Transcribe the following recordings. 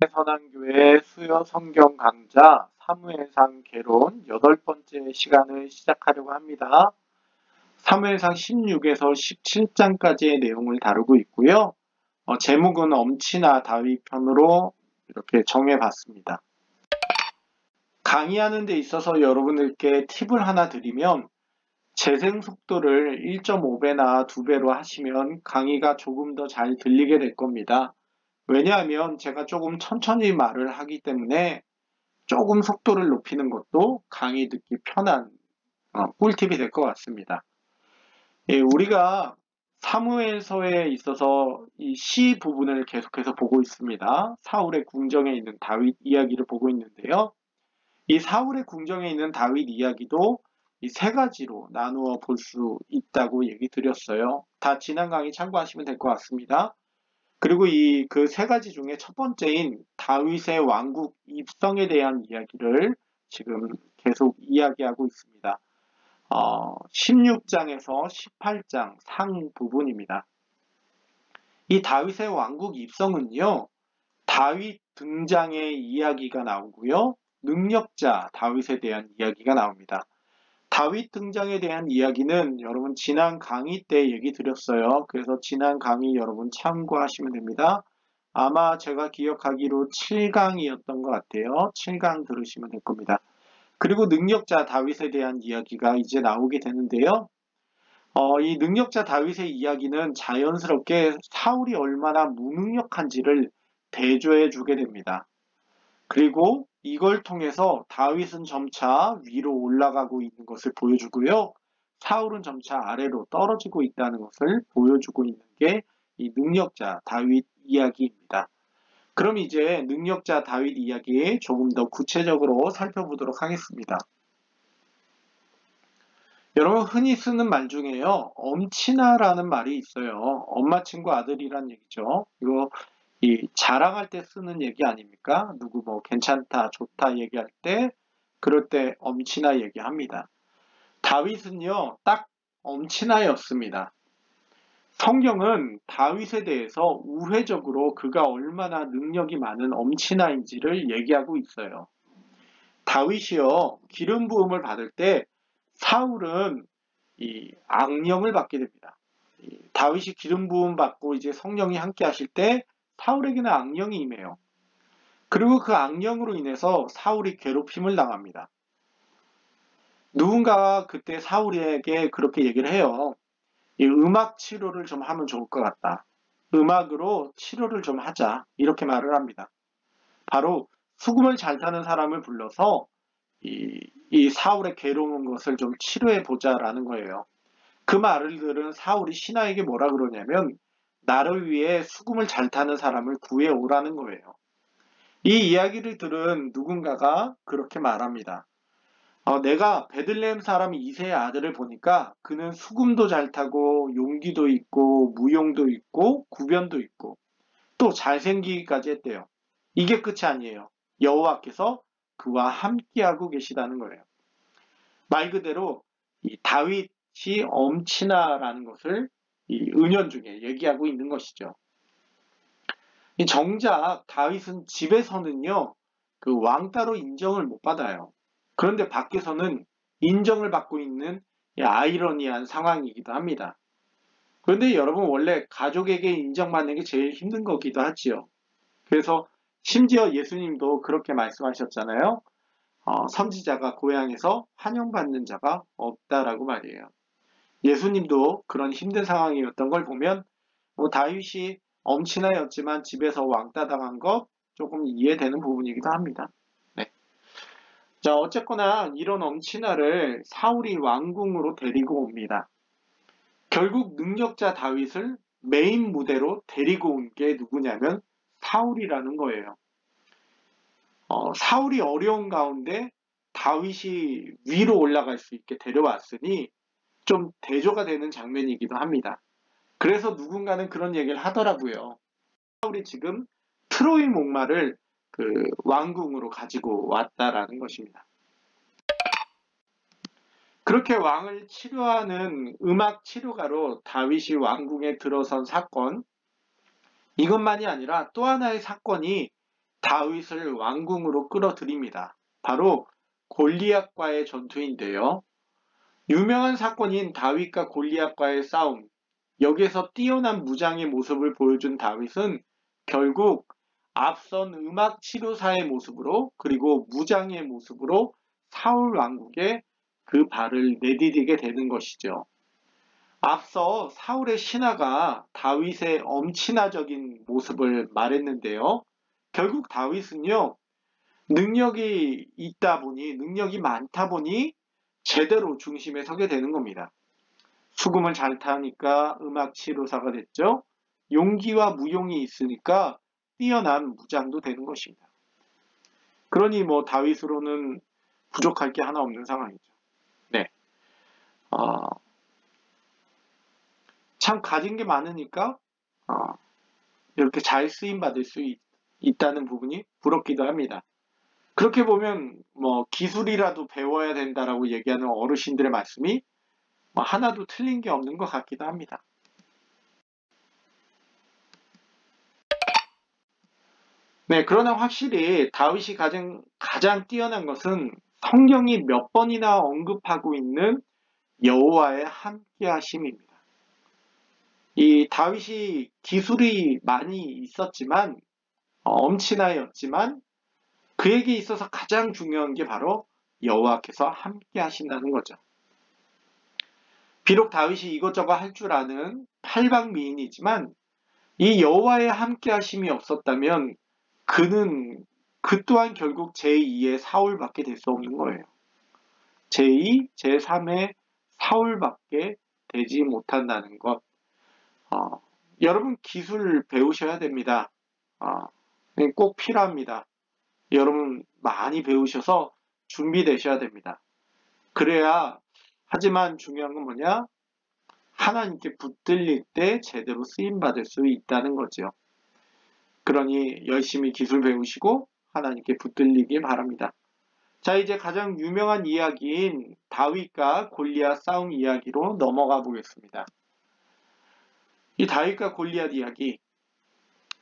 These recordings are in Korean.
선한교회 수요 성경 강좌 사무엘상 개론 8번째 시간을 시작하려고 합니다. 사무엘상 16에서 17장까지의 내용을 다루고 있고요. 제목은 엄치나 다윗 편으로 이렇게 정해봤습니다. 강의하는 데 있어서 여러분들께 팁을 하나 드리면 재생 속도를 1.5배나 2배로 하시면 강의가 조금 더 잘 들리게 될 겁니다. 왜냐하면 제가 조금 천천히 말을 하기 때문에 조금 속도를 높이는 것도 강의 듣기 편한 꿀팁이 될 것 같습니다. 예, 우리가 사무엘서에 있어서 이 시 부분을 계속해서 보고 있습니다. 사울의 궁정에 있는 다윗 이야기를 보고 있는데요. 이 사울의 궁정에 있는 다윗 이야기도 이 세 가지로 나누어 볼 수 있다고 얘기 드렸어요. 다 지난 강의 참고하시면 될 것 같습니다. 그리고 이 그 세 가지 중에 첫 번째인 다윗의 왕국 입성에 대한 이야기를 지금 계속 이야기하고 있습니다. 16장에서 18장 상 부분입니다. 이 다윗의 왕국 입성은요, 다윗 등장의 이야기가 나오고요, 능력자 다윗에 대한 이야기가 나옵니다. 다윗 등장에 대한 이야기는 여러분 지난 강의 때 얘기 드렸어요. 그래서 지난 강의 여러분 참고하시면 됩니다. 아마 제가 기억하기로 7강이었던 것 같아요. 7강 들으시면 될 겁니다. 그리고 능력자 다윗에 대한 이야기가 이제 나오게 되는데요. 이 능력자 다윗의 이야기는 자연스럽게 사울이 얼마나 무능력한지를 대조해 주게 됩니다. 그리고 이걸 통해서 다윗은 점차 위로 올라가고 있는 것을 보여주고요. 사울은 점차 아래로 떨어지고 있다는 것을 보여주고 있는 게 이 능력자 다윗 이야기입니다. 그럼 이제 능력자 다윗 이야기 조금 더 구체적으로 살펴보도록 하겠습니다. 여러분 흔히 쓰는 말 중에요. 엄친아라는 말이 있어요. 엄마 친구 아들이란 얘기죠. 이거 이 자랑할 때 쓰는 얘기 아닙니까? 누구 뭐 괜찮다, 좋다 얘기할 때 그럴 때 엄친아 얘기합니다. 다윗은요, 딱 엄친아였습니다. 성경은 다윗에 대해서 우회적으로 그가 얼마나 능력이 많은 엄친아인지를 얘기하고 있어요. 다윗이요, 기름 부음을 받을 때 사울은 이 악령을 받게 됩니다. 다윗이 기름 부음 받고 이제 성령이 함께 하실 때 사울에게는 악령이 임해요. 그리고 그 악령으로 인해서 사울이 괴롭힘을 당합니다. 누군가가 그때 사울에게 그렇게 얘기를 해요. 이 음악 치료를 좀 하면 좋을 것 같다. 음악으로 치료를 좀 하자. 이렇게 말을 합니다. 바로 수금을 잘 타는 사람을 불러서 이 사울의 괴로운 것을 좀 치료해 보자라는 거예요. 그 말을 들은 사울이 신하에게 뭐라 그러냐면 나를 위해 수금을 잘 타는 사람을 구해 오라는 거예요. 이 이야기를 들은 누군가가 그렇게 말합니다. 내가 베들레헴 사람 이새의 아들을 보니까 그는 수금도 잘 타고 용기도 있고 무용도 있고 구변도 있고 또 잘생기기까지 했대요. 이게 끝이 아니에요. 여호와께서 그와 함께하고 계시다는 거예요. 말 그대로 이 다윗이 엄친아라는 것을 이 은연중에 얘기하고 있는 것이죠. 정작 다윗은 집에서는요, 그 왕따로 인정을 못 받아요. 그런데 밖에서는 인정을 받고 있는 아이러니한 상황이기도 합니다. 그런데 여러분 원래 가족에게 인정받는 게 제일 힘든 거기도 하지요. 그래서 심지어 예수님도 그렇게 말씀하셨잖아요. 선지자가 고향에서 환영받는 자가 없다라고 말이에요. 예수님도 그런 힘든 상황이었던 걸 보면 다윗이 엄친아였지만 집에서 왕따 당한 것 조금 이해되는 부분이기도 합니다. 네. 자, 어쨌거나 이런 엄친아를 사울이 왕궁으로 데리고 옵니다. 결국 능력자 다윗을 메인 무대로 데리고 온 게 누구냐면 사울이라는 거예요. 사울이 어려운 가운데 다윗이 위로 올라갈 수 있게 데려왔으니 좀 대조가 되는 장면이기도 합니다. 그래서 누군가는 그런 얘기를 하더라고요. 사울이 지금 트로이 목마를 그 왕궁으로 가지고 왔다라는 것입니다. 그렇게 왕을 치료하는 음악 치료가로 다윗이 왕궁에 들어선 사건, 이것만이 아니라 또 하나의 사건이 다윗을 왕궁으로 끌어들입니다. 바로 골리앗과의 전투인데요. 유명한 사건인 다윗과 골리앗과의 싸움, 여기에서 뛰어난 무장의 모습을 보여준 다윗은 결국 앞선 음악 치료사의 모습으로 그리고 무장의 모습으로 사울 왕국에 그 발을 내디디게 되는 것이죠. 앞서 사울의 신하가 다윗의 엄친아적인 모습을 말했는데요. 결국 다윗은요, 능력이 있다 보니, 능력이 많다 보니 제대로 중심에 서게 되는 겁니다. 수금을 잘 타니까 음악 치료사가 됐죠. 용기와 무용이 있으니까 뛰어난 무장도 되는 것입니다. 그러니 뭐 다윗으로는 부족할 게 하나 없는 상황이죠. 네. 참 가진 게 많으니까 이렇게 잘 쓰임 받을 수 있다는 부분이 부럽기도 합니다. 그렇게 보면 뭐 기술이라도 배워야 된다라고 얘기하는 어르신들의 말씀이 뭐 하나도 틀린 게 없는 것 같기도 합니다. 네, 그러나 확실히 다윗이 가장 뛰어난 것은 성경이 몇 번이나 언급하고 있는 여호와의 함께하심입니다. 이 다윗이 기술이 많이 있었지만 엄친아였지만 그에게 있어서 가장 중요한 게 바로 여호와께서 함께 하신다는 거죠. 비록 다윗이 이것저것 할 줄 아는 팔방미인이지만 이 여호와의 함께 하심이 없었다면 그 또한 결국 제2의 사울밖에 될 수 없는 거예요. 제2, 제3의 사울밖에 되지 못한다는 것. 여러분 기술 배우셔야 됩니다. 꼭 필요합니다. 여러분 많이 배우셔서 준비되셔야 됩니다. 그래야 하지만 중요한 건 뭐냐? 하나님께 붙들릴 때 제대로 쓰임받을 수 있다는 거죠. 그러니 열심히 기술 배우시고 하나님께 붙들리길 바랍니다. 자, 이제 가장 유명한 이야기인 다윗과 골리앗 싸움 이야기로 넘어가 보겠습니다. 이 다윗과 골리앗 이야기,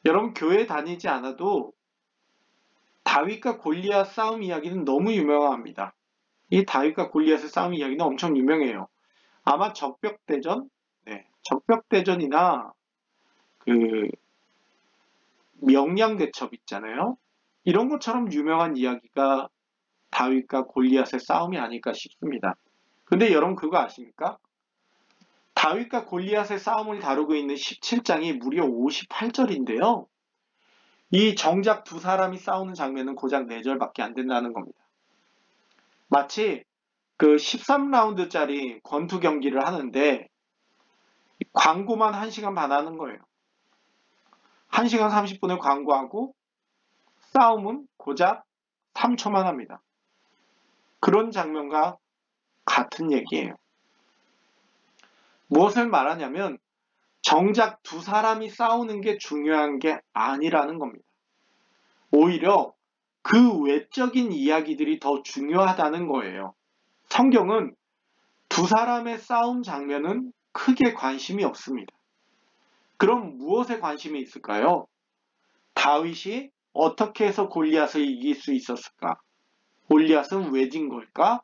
여러분 교회 다니지 않아도 다윗과 골리앗 싸움 이야기는 너무 유명합니다. 이 다윗과 골리앗의 싸움 이야기는 엄청 유명해요. 아마 적벽대전, 적벽대전이나 그 명량대첩 있잖아요. 이런 것처럼 유명한 이야기가 다윗과 골리앗의 싸움이 아닐까 싶습니다. 근데 여러분 그거 아십니까? 다윗과 골리앗의 싸움을 다루고 있는 17장이 무려 58절인데요. 이 정작 두 사람이 싸우는 장면은 고작 4절밖에 안 된다는 겁니다. 마치 그 13라운드짜리 권투 경기를 하는데 광고만 1시간 반 하는 거예요. 1시간 30분을 광고하고 싸움은 고작 3초만 합니다. 그런 장면과 같은 얘기예요. 무엇을 말하냐면 정작 두 사람이 싸우는 게 중요한 게 아니라는 겁니다. 오히려 그 외적인 이야기들이 더 중요하다는 거예요. 성경은 두 사람의 싸움 장면은 크게 관심이 없습니다. 그럼 무엇에 관심이 있을까요? 다윗이 어떻게 해서 골리앗을 이길 수 있었을까? 골리앗은 왜 진 걸까?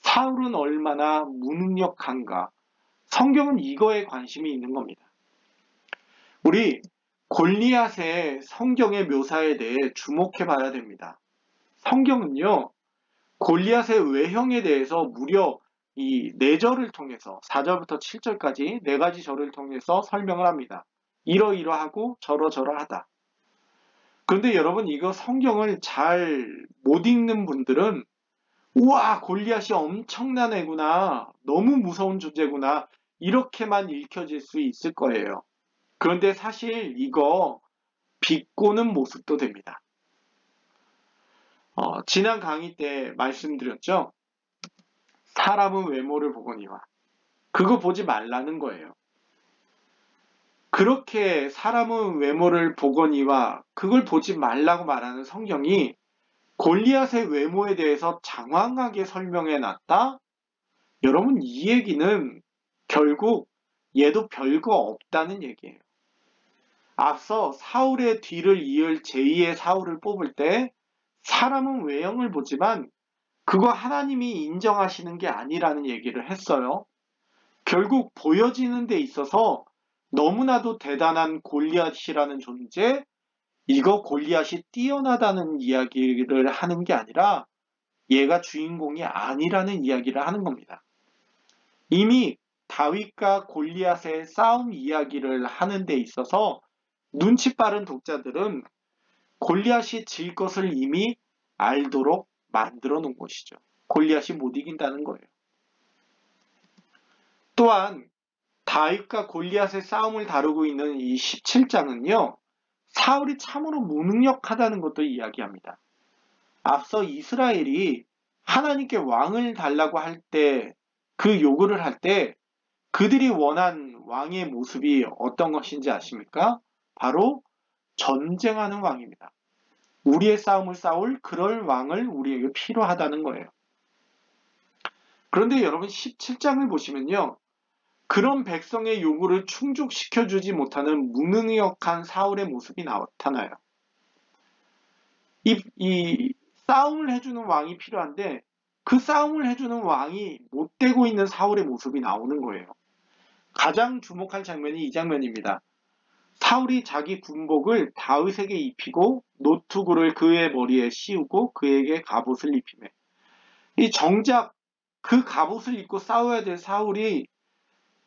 사울은 얼마나 무능력한가? 성경은 이거에 관심이 있는 겁니다. 우리 골리앗의 성경의 묘사에 대해 주목해 봐야 됩니다. 성경은요, 골리앗의 외형에 대해서 무려 이 4절을 통해서 4절부터 7절까지 4가지 절을 통해서 설명을 합니다. 이러이러하고 저러저러하다. 그런데 여러분 이거 성경을 잘 못 읽는 분들은 우와 골리앗이 엄청난 애구나, 너무 무서운 존재구나 이렇게만 읽혀질 수 있을 거예요. 그런데 사실 이거 비꼬는 모습도 됩니다. 지난 강의 때 말씀드렸죠. 사람은 외모를 보거니와 그거 보지 말라는 거예요. 그렇게 사람은 외모를 보거니와 그걸 보지 말라고 말하는 성경이 골리앗의 외모에 대해서 장황하게 설명해 놨다? 여러분 이 얘기는 결국 얘도 별거 없다는 얘기예요. 앞서 사울의 뒤를 이을 제2의 사울을 뽑을 때 사람은 외형을 보지만 그거 하나님이 인정하시는 게 아니라는 얘기를 했어요. 결국 보여지는 데 있어서 너무나도 대단한 골리앗이라는 존재, 이거 골리앗이 뛰어나다는 이야기를 하는 게 아니라 얘가 주인공이 아니라는 이야기를 하는 겁니다. 이미 다윗과 골리앗의 싸움 이야기를 하는 데 있어서 눈치 빠른 독자들은 골리앗이 질 것을 이미 알도록 만들어 놓은 것이죠. 골리앗이 못 이긴다는 거예요. 또한 다윗과 골리앗의 싸움을 다루고 있는 이 17장은요. 사울이 참으로 무능력하다는 것도 이야기합니다. 앞서 이스라엘이 하나님께 왕을 달라고 할 때, 그 요구를 할 때 그들이 원한 왕의 모습이 어떤 것인지 아십니까? 바로 전쟁하는 왕입니다. 우리의 싸움을 싸울 그럴 왕을 우리에게 필요하다는 거예요. 그런데 여러분 17장을 보시면요. 그런 백성의 요구를 충족시켜주지 못하는 무능력한 사울의 모습이 나타나요. 이 싸움을 해주는 왕이 필요한데 그 싸움을 해주는 왕이 못되고 있는 사울의 모습이 나오는 거예요. 가장 주목할 장면이 이 장면입니다. 사울이 자기 군복을 다윗에게 입히고 노투구를 그의 머리에 씌우고 그에게 갑옷을 입히매. 이 정작 그 갑옷을 입고 싸워야 될 사울이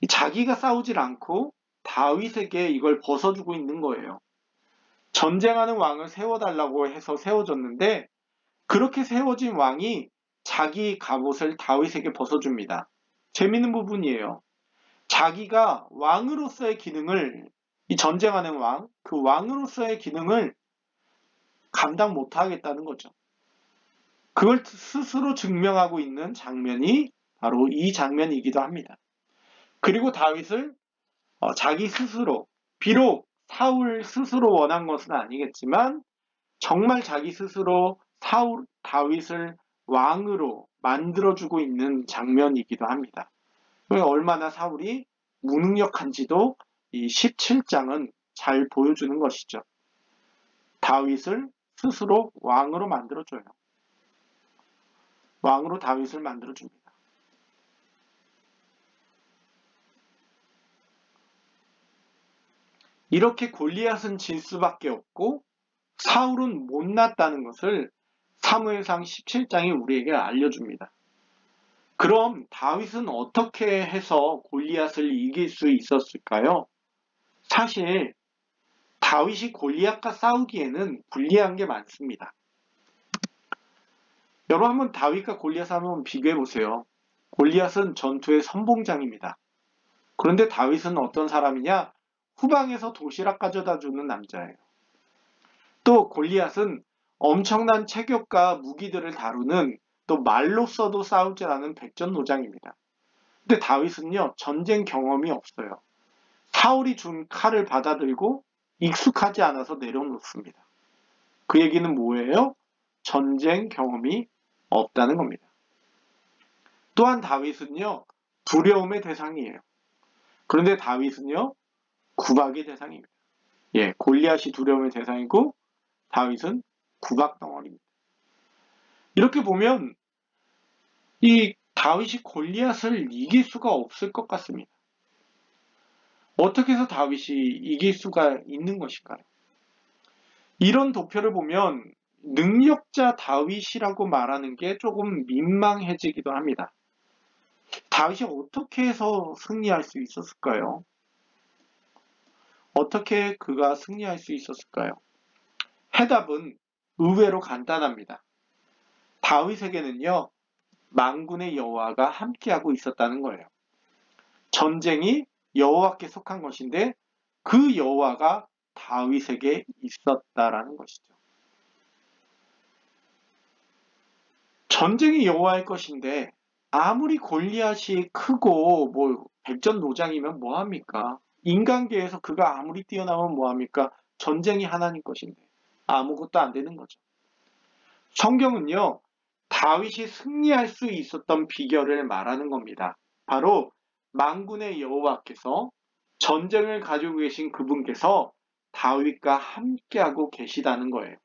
자기가 싸우질 않고 다윗에게 이걸 벗어주고 있는 거예요. 전쟁하는 왕을 세워달라고 해서 세워졌는데 그렇게 세워진 왕이 자기 갑옷을 다윗에게 벗어줍니다. 재밌는 부분이에요. 자기가 왕으로서의 기능을, 이 전쟁하는 왕, 그 왕으로서의 기능을 감당 못하겠다는 거죠. 그걸 스스로 증명하고 있는 장면이 바로 이 장면이기도 합니다. 그리고 다윗을 자기 스스로, 비록 사울 스스로 원한 것은 아니겠지만 정말 자기 스스로 다윗을 왕으로 만들어주고 있는 장면이기도 합니다. 얼마나 사울이 무능력한지도 이 17장은 잘 보여주는 것이죠. 다윗을 스스로 왕으로 만들어줘요. 왕으로 다윗을 만들어줍니다. 이렇게 골리앗은 질 수밖에 없고 사울은 못났다는 것을 사무엘상 17장이 우리에게 알려줍니다. 그럼 다윗은 어떻게 해서 골리앗을 이길 수 있었을까요? 사실 다윗이 골리앗과 싸우기에는 불리한 게 많습니다. 여러분 한번 다윗과 골리앗 한번 비교해 보세요. 골리앗은 전투의 선봉장입니다. 그런데 다윗은 어떤 사람이냐? 후방에서 도시락 가져다 주는 남자예요. 또 골리앗은 엄청난 체격과 무기들을 다루는, 또 말로써도 싸울 줄 아는 백전노장입니다. 근데 다윗은요, 전쟁 경험이 없어요. 사울이 준 칼을 받아들고 익숙하지 않아서 내려놓습니다. 그 얘기는 뭐예요? 전쟁 경험이 없다는 겁니다. 또한 다윗은요, 두려움의 대상이에요. 그런데 다윗은요, 구박의 대상입니다. 예, 골리앗이 두려움의 대상이고 다윗은 구박 덩어리입니다. 이렇게 보면 이 다윗이 골리앗을 이길 수가 없을 것 같습니다. 어떻게 해서 다윗이 이길 수가 있는 것일까요? 이런 도표를 보면 능력자 다윗이라고 말하는 게 조금 민망해지기도 합니다. 다윗이 어떻게 해서 승리할 수 있었을까요? 어떻게 그가 승리할 수 있었을까요? 해답은 의외로 간단합니다. 다윗에게는요, 만군의 여호와가 함께하고 있었다는 거예요. 전쟁이 여호와께 속한 것인데 그 여호와가 다윗에게 있었다라는 것이죠. 전쟁이 여호와의 것인데 아무리 골리앗이 크고 백전노장이면 뭐합니까? 인간계에서 그가 아무리 뛰어나면 뭐합니까? 전쟁이 하나님 것인데 아무것도 안 되는 거죠. 성경은요, 다윗이 승리할 수 있었던 비결을 말하는 겁니다. 바로 만군의 여호와께서, 전쟁을 가지고 계신 그분께서 다윗과 함께하고 계시다는 거예요.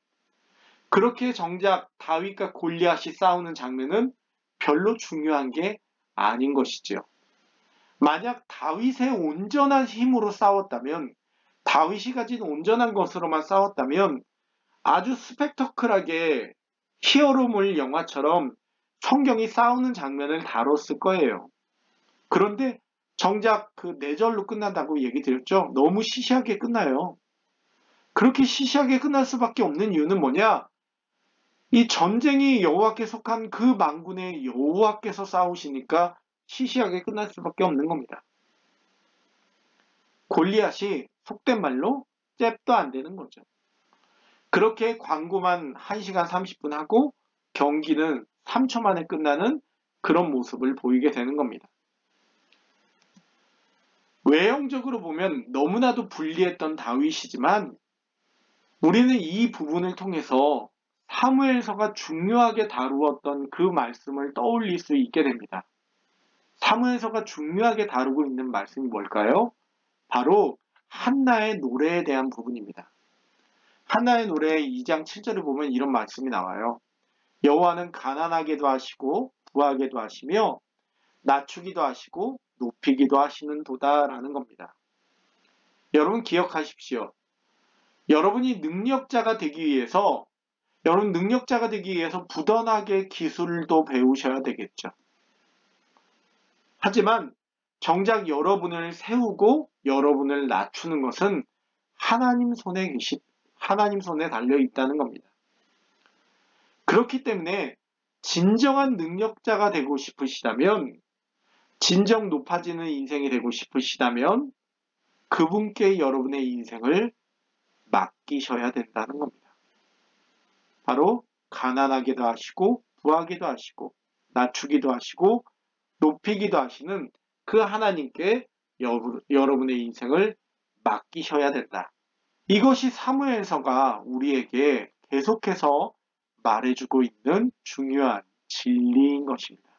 그렇게 정작 다윗과 골리앗이 싸우는 장면은 별로 중요한 게 아닌 것이지요. 만약 다윗의 온전한 힘으로 싸웠다면, 다윗이 가진 온전한 것으로만 싸웠다면 아주 스펙터클하게 히어로물 영화처럼 성경이 싸우는 장면을 다뤘을 거예요. 그런데 정작 그 4절로 끝난다고 얘기 드렸죠? 너무 시시하게 끝나요. 그렇게 시시하게 끝날 수밖에 없는 이유는 뭐냐? 이 전쟁이 여호와께 속한 그 만군의 여호와께서 싸우시니까 시시하게 끝날 수밖에 없는 겁니다. 골리앗이 속된 말로 잽도 안 되는 거죠. 그렇게 광고만 1시간 30분 하고 경기는 3초 만에 끝나는 그런 모습을 보이게 되는 겁니다. 외형적으로 보면 너무나도 불리했던 다윗이지만 우리는 이 부분을 통해서 사무엘서가 중요하게 다루었던 그 말씀을 떠올릴 수 있게 됩니다. 사무엘서가 중요하게 다루고 있는 말씀이 뭘까요? 바로 한나의 노래에 대한 부분입니다. 한나의 노래 2장 7절을 보면 이런 말씀이 나와요. 여호와는 가난하게도 하시고 부하게도 하시며 낮추기도 하시고 높이기도 하시는 도다라는 겁니다. 여러분 기억하십시오. 여러분이 능력자가 되기 위해서 부단하게 기술도 배우셔야 되겠죠. 하지만 정작 여러분을 세우고 여러분을 낮추는 것은 하나님 손에 달려 있다는 겁니다. 그렇기 때문에 진정한 능력자가 되고 싶으시다면, 진정 높아지는 인생이 되고 싶으시다면 그분께 여러분의 인생을 맡기셔야 된다는 겁니다. 바로 가난하게도 하시고 부하게도 하시고 낮추기도 하시고 높이기도 하시는 그 하나님께 여러분의 인생을 맡기셔야 된다. 이것이 사무엘서가 우리에게 계속해서 말해주고 있는 중요한 진리인 것입니다.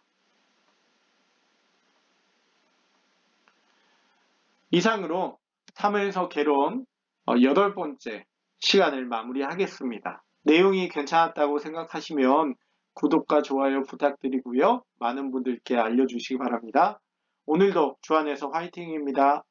이상으로 사무엘서 개론 8번째 시간을 마무리하겠습니다. 내용이 괜찮았다고 생각하시면 구독과 좋아요 부탁드리고요. 많은 분들께 알려주시기 바랍니다. 오늘도 주 안에서 화이팅입니다.